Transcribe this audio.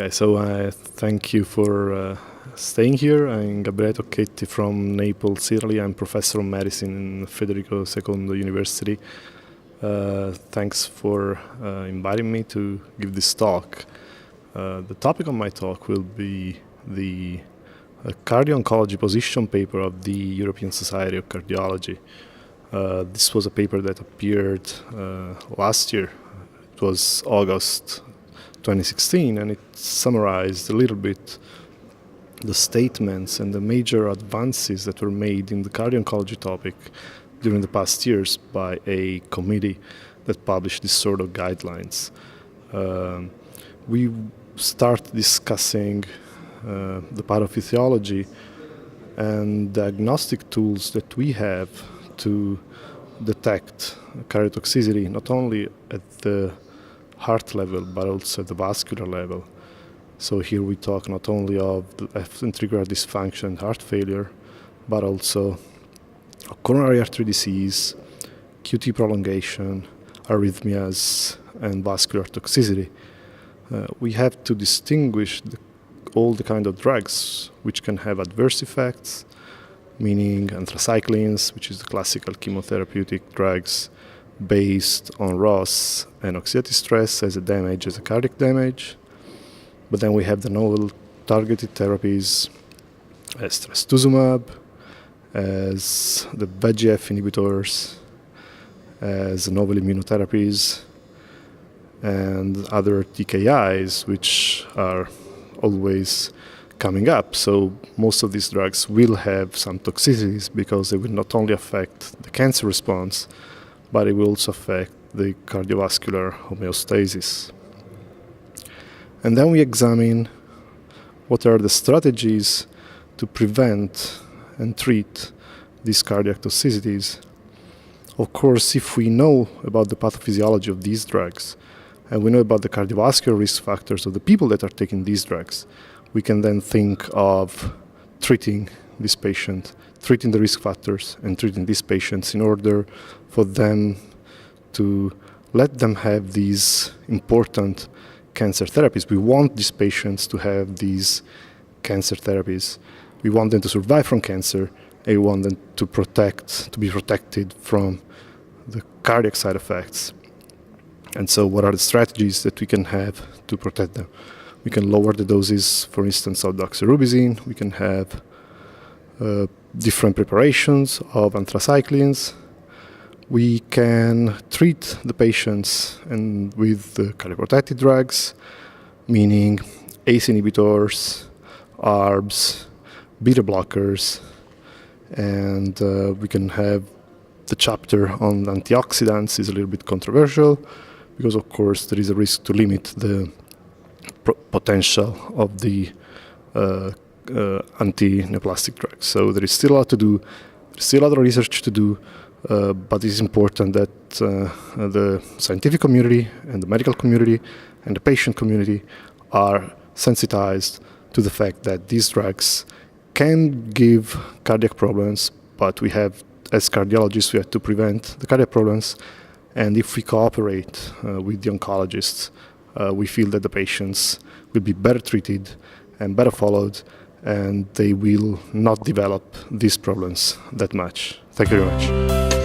Okay, so I thank you for staying here. I'm Gabriele TOCCHETTI from Naples, Italy. I'm professor of medicine in Federico II University. Thanks for inviting me to give this talk. The topic of my talk will be the Cardio-Oncology position paper of the European Society of Cardiology. This was a paper that appeared last year. It was August 2016, and it summarized a little bit the statements and the major advances that were made in the cardio-oncology topic during the past years by a committee that published this sort of guidelines. We start discussing the pathophysiology and diagnostic tools that we have to detect cardiotoxicity, not only at the heart level but also at the vascular level. So here we talk not only of the left ventricular dysfunction and heart failure, but also coronary artery disease, QT prolongation, arrhythmias, and vascular toxicity. We have to distinguish all the kind of drugs which can have adverse effects, meaning anthracyclines, which is the classical chemotherapeutic drugs based on ROS and oxidative stress as a cardiac damage. But then we have the novel targeted therapies as trastuzumab, as the VEGF inhibitors, as novel immunotherapies, and other TKIs, which are always coming up. So most of these drugs will have some toxicities because they will not only affect the cancer response, but it will also affect the cardiovascular homeostasis. And then we examine what are the strategies to prevent and treat these cardiac toxicities. Of course, if we know about the pathophysiology of these drugs, and we know about the cardiovascular risk factors of the people that are taking these drugs, we can then think of treating this patient, treating the risk factors and treating these patients in order for them to let them have these important cancer therapies. We want these patients to have these cancer therapies. We want them to survive from cancer, and we want them to be protected from the cardiac side effects. And so what are the strategies that we can have to protect them? We can lower the doses, for instance, of doxorubicin. We can have different preparations of anthracyclines. We can treat the patients with cardioprotective drugs, meaning ACE inhibitors, ARBs, beta blockers, and we can have the chapter on antioxidants is a little bit controversial because, of course, there is a risk to limit the potential of the anti-neoplastic drugs. So there is still a lot to do, there's still a lot of research to do, but it is important that the scientific community and the medical community and the patient community are sensitized to the fact that these drugs can give cardiac problems, but we have, as cardiologists, we have to prevent the cardiac problems. And if we cooperate with the oncologists, we feel that the patients will be better treated and better followed, and they will not develop these problems that much. Thank you very much.